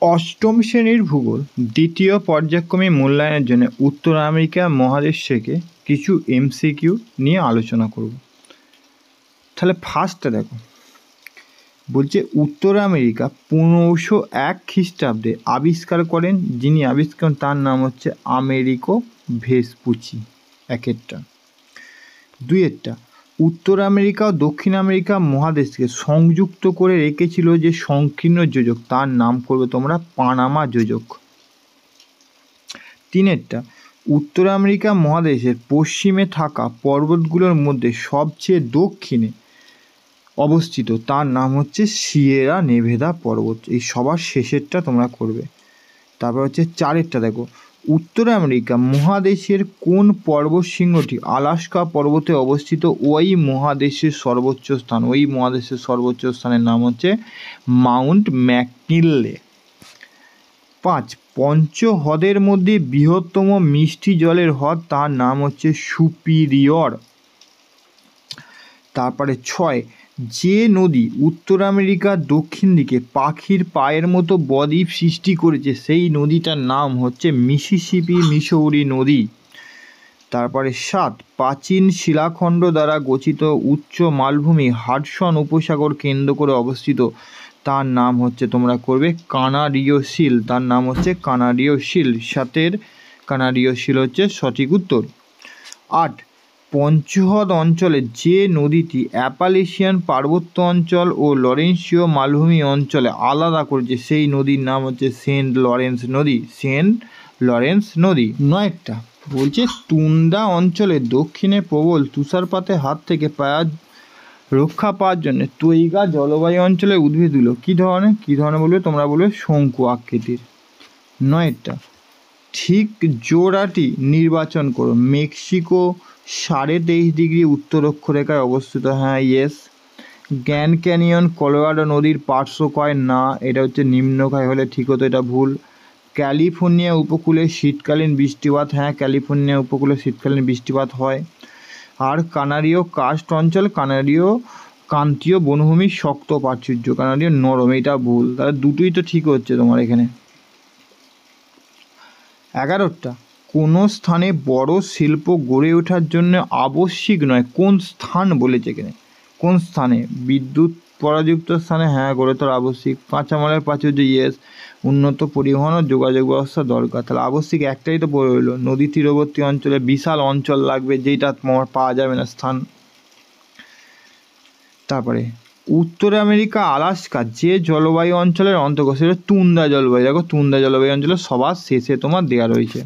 অষ্টম শ্রেণীর ভূগোল দ্বিতীয় পর্যায়ক্রমে মূল্যায়নের জন্য উত্তর আমেরিকা মহাদেশ থেকে কিছু এমসিকিউ নিয়ে আলোচনা করব। তাহলে ফার্স্টে দেখো, বলছে উত্তর আমেরিকা 1501 খ্রিস্টাব্দে আবিষ্কার করেন। যিনি আবিষ্কার তার নাম হচ্ছে আমেরিকো ভেসপুচি। একেরটা। দুইয়েরটা, উত্তর আমেরিকা ও দক্ষিণ আমেরিকা মহাদেশকে সংযুক্ত করে রেখেছিল যে সংকীর্ণ যোজক, তার নাম করবে তোমরা পানামা যোজক। তিনেরটা, উত্তর আমেরিকা মহাদেশের পশ্চিমে থাকা পর্বতগুলোর মধ্যে সবচেয়ে দক্ষিণে অবস্থিত, তার নাম হচ্ছে সিয়েরা নেভেদা পর্বত। এই সবার শেষেরটা তোমরা করবে। তারপর হচ্ছে চারেরটা, দেখো উত্তর আমেরিকা মহাদেশের কোন পর্বতশৃঙ্গটি আলাস্কা পর্বতে অবস্থিত ওই মহাদেশের সর্বোচ্চ স্থান? ওই মহাদেশের সর্বোচ্চ স্থানের নাম হচ্ছে মাউন্ট ম্যাককিনলে। 5, পঞ্চহ্রদের মধ্যে বৃহত্তম মিষ্টি জলের হ্রদ, তার নাম হচ্ছে সুপিরিয়র। তারপরে 6, যে নদী উত্তর আমেরিকার দক্ষিণ দিকে পাখির পায়ের মতো বদ্বীপ সৃষ্টি করেছে সেই নদীটার নাম হচ্ছে মিসিসিপি মিসৌরি নদী। তারপরে 7, প্রাচীন শিলাখণ্ড দ্বারা গঠিত উচ্চ মালভূমি হাডসন উপসাগর কেন্দ্র করে অবস্থিত, তার নাম হচ্ছে তোমরা করবে কানাডীয় শিল। তার নাম হচ্ছে কানাডীয় শিল। 7 কানাডীয় শিল হচ্ছে সঠিক উত্তর। 8, পঞ্চহ্রদ অঞ্চলে যে নদীটি অ্যাপালেশিয়ান পার্বত্য অঞ্চল ও লরেন্সীয় মালভূমি অঞ্চলে আলাদা করেছে সেই নদীর নাম হচ্ছে সেন্ট লরেন্স নদী। সেন্ট লরেন্স নদী। 9টা, বলছে তুন্ডা অঞ্চলের দক্ষিণে প্রবল তুষারপাতের হাত থেকে রক্ষা পাওয়ার জন্য তৈগা জলবায়ু অঞ্চলের উদ্ভিদগুলো কী ধরনের বলবে তোমরা? বলবে শঙ্কু আকৃতির। 9টা, ঠিক জোড়াটি নির্বাচন করো। মেক্সিকো 23.5 ডিগ্রি উত্তর অক্ষরেখায় অবস্থিত। হ্যাঁ, ইয়েস। গ্র্যান্ড ক্যানিয়ন কলোরাডো নদীর পার্শ্বক্ষয় না, এটা হচ্ছে নিম্নক্ষয় হলে ঠিক হতো, এটা ভুল। ক্যালিফোর্নিয়া উপকূলে শীতকালীন বৃষ্টিপাত, হ্যাঁ ক্যালিফোর্নিয়া উপকূলে শীতকালীন বৃষ্টিপাত হয়। আর কানাডীয় কার্স্ট অঞ্চল, কানাডীয় ক্রান্তীয় বনভূমির শক্ত প্রাচুর্য, কানাডীয় নরম, এটা ভুল। তাহলে দুটোই তো ঠিক হচ্ছে তোমার এখানে। 11টা, কোনো স্থানে বড় শিল্প গড়ে ওঠার জন্য আবশ্যিক নয়, কোন স্থান বলেছে এখানে? কোন স্থানে? বিদ্যুৎ পরাযুক্ত স্থানে, হ্যাঁ গড়ে তোলা আবশ্যিক। কাঁচামালের প্রাচুর্য, ইয়েস। উন্নত পরিবহন ও যোগাযোগ ব্যবস্থা দরকার, তাহলে আবশ্যিক একটাই তো পড়ে রইল। নদী তীরবর্তী অঞ্চলে বিশাল অঞ্চল লাগবে, যেটা তোমার পাওয়া যাবে না স্থান। তারপরে উত্তর আমেরিকা আলাস্কা যে জলবায়ু অঞ্চলের অন্তর্গত সেটা তুন্ডা জলবায়ু। দেখো তুন্ডা জলবায়ু অঞ্চলের সবার শেষে তোমার দেওয়া রয়েছে।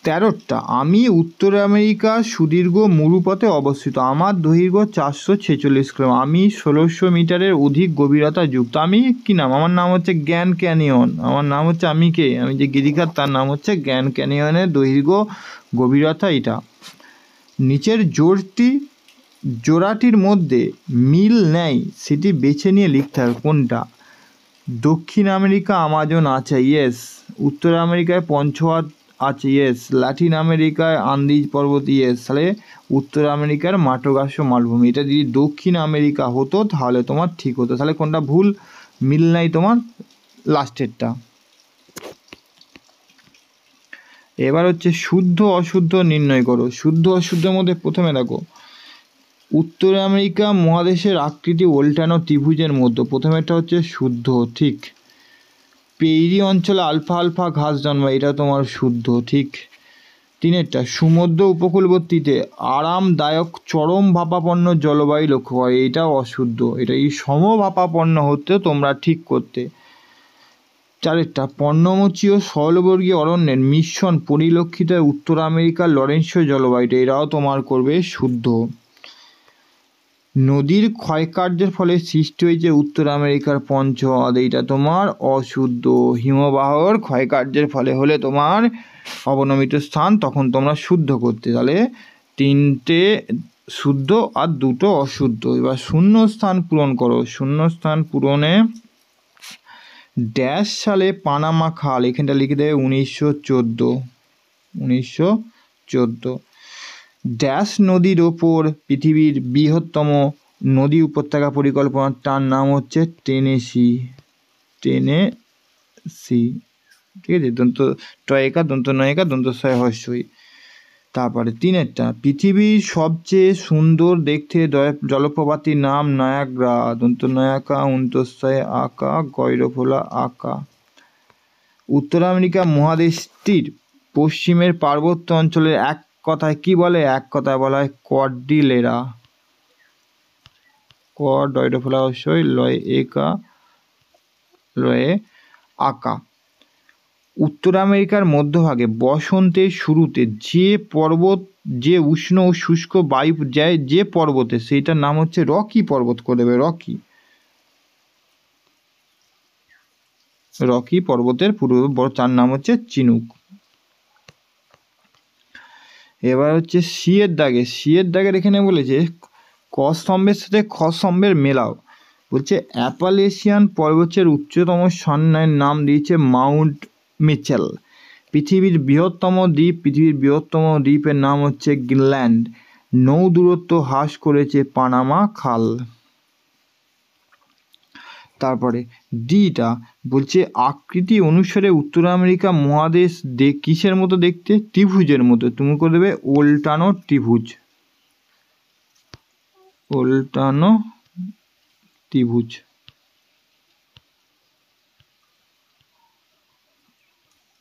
13টা, আমি উত্তর আমেরিকা সুদীর্ঘ মরুপথে অবস্থিত, আমার দৈর্ঘ্য 446 কিলোমিটার, আমি 1600 মিটারের অধিক গভীরতা যুক্ত। আমি কি নাম? আমার নাম হচ্ছে গ্র্যান্ড ক্যানিয়ন। আমার নাম হচ্ছে আমি কে? আমি যে গিরিখাত, তার নাম হচ্ছে গ্র্যান্ড ক্যানিয়নের দৈর্ঘ্য গভীরতা এটা। নিচের জোড়াটির মধ্যে মিল নেই সেটি বেছে নিয়ে লিখতে হবে। কোনটা? দক্ষিণ আমেরিকা আমাজন আছে, ইয়েস। উত্তর আমেরিকায় পঞ্চহ্রদ আছে, ইয়েস। ল্যাটিন আমেরিকায় আন্দিজ পর্বত, ইয়েস। তাহলে উত্তর আমেরিকার মাটোগ্রাসো মালভূমি। এটা যদি দক্ষিণ আমেরিকা হতো তাহলে তোমার ঠিক হতো। তাহলে কোনটা ভুল? মিল নাই তোমার লাস্টেরটা। এবার হচ্ছে শুদ্ধ অশুদ্ধ নির্ণয় করো। শুদ্ধ অশুদ্ধের মধ্যে প্রথমে দেখো, উত্তর আমেরিকা মহাদেশের আকৃতি উল্টানো ত্রিভুজের মধ্যে প্রথমেরটা হচ্ছে শুদ্ধ, ঠিক। পেইরি অঞ্চলে আলফা আলফা ঘাস জন্মায়, এটা তোমার শুদ্ধ, ঠিক। 3টা, সমুদ্র উপকূলবর্তীতে আরামদায়ক চরম ভাপাপন্ন জলবায়ু লক্ষ্য করে, এটা অশুদ্ধ। এটা এই সমভাপাপন্ন হতে তোমরা ঠিক করতে। 4টা, পর্ণমোচী ও সরলবর্গীয় অরণ্যের মিশ্রণ পরিলক্ষিত উত্তর আমেরিকার লরেন্সীয় জলবায়ুতে, এরাও তোমার করবে শুদ্ধ। নদীর ক্ষয়কার্যের ফলে সৃষ্টি হয়েছে উত্তর আমেরিকার পঞ্চহ্রদ, এইটা তোমার অশুদ্ধ। হিমবাহর ক্ষয়কার্যের ফলে হলে তোমার অবনমিত স্থান, তখন তোমরা শুদ্ধ করতে। তাহলে 3টে শুদ্ধ আর 2টো অশুদ্ধ। এবার শূন্য স্থান পূরণ করো। শূন্য স্থান পূরণে ড্যাশ সালে পানামা খাল, এখানটা লিখে দেবে 1914। ড্যাশ নদীর ওপর পৃথিবীর বৃহত্তম নদী উপত্যকা পরিকল্পনা, তার নাম হচ্ছে টেনেসি। টেনেসি, ঠিক আছে, দন্ত টয়কা দন্ত নয়কা দন্ত ছয় হর্ষই। তারপরে 3-এরটা, পৃথিবীর সবচেয়ে সুন্দর দেখতে জলপ্রপাতির নাম নায়াগ্রা, দন্ত নয়াকা অন্তঃস্থয়ে আকা গৈরফোলা আকা। উত্তর আমেরিকা মহাদেশটির পশ্চিমের পার্বত্য অঞ্চলের এক কথায় কি বলে? এক কথায় বলা হয় কর্ডিলেরা। ডয়রফোলা হর্ষই লয় একা লয়ে আকা। উত্তর আমেরিকার মধ্যভাগে বসন্তের শুরুতে যে উষ্ণ ও শুষ্ক বায়ু যায় যে পর্বতে, সেইটার নাম হচ্ছে রকি পর্বত করে দেবে, রকি পর্বতের তার নাম হচ্ছে চিনুক। এবার হচ্ছে সিয়ের দাগের এখানে বলেছে ক স্তম্ভের সাথে খ স্তম্ভের মেলাও। বলছে অ্যাপালেশিয়ান পর্বতের উচ্চতম সন্ন্যায়ের নাম দিয়েছে মাউন্ট মিচেল। পৃথিবীর বৃহত্তম দ্বীপের নাম হচ্ছে গ্রিনল্যান্ড। নৌ দূরত্ব হ্রাস করেছে পানামা খাল। তারপরে ডিটা বলছে আকৃতি অনুসারে উত্তর আমেরিকা মহাদেশ কিসের মতো দেখতে? ত্রিভুজের মতো। তুমি করে দেবে ওল্টানো ত্রিভুজ,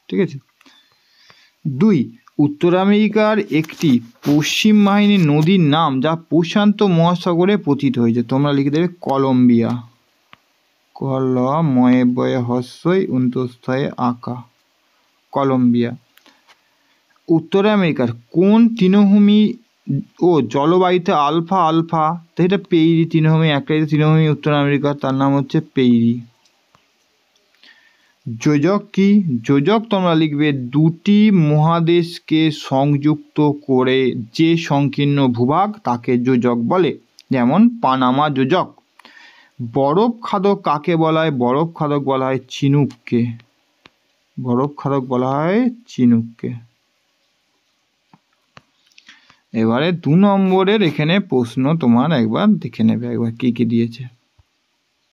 ঠিক আছে। 2, উত্তর আমেরিকার একটি পশ্চিম বাহিনী নদীর নাম যা প্রশান্ত মহাসাগরে পতিত হয়েছে। তোমরা লিখে দেবে কলম্বিয়া, কলম্বিয়া। উত্তর আমেরিকার কোন তৃণভূমি ও জলবায়ুতে আলফা এটা পেইরি তৃণভূমি, একটা তৃণভূমি উত্তর আমেরিকার, তার নাম হচ্ছে পেইরি। যোজক কি? যোজক তোমরা লিখবে দুটি মহাদেশকে সংযুক্ত করে যে সংকীর্ণ ভূভাগ তাকে যোজক বলে, যেমন পানামা যোজক। বরফ খাদক কাকে বলা হয়? বরফ খাদক বলা হয় চিনুককে। এবারে 2 নম্বরের এখানে প্রশ্ন তোমার একবার দেখে নেবে একবার কি কি দিয়েছে।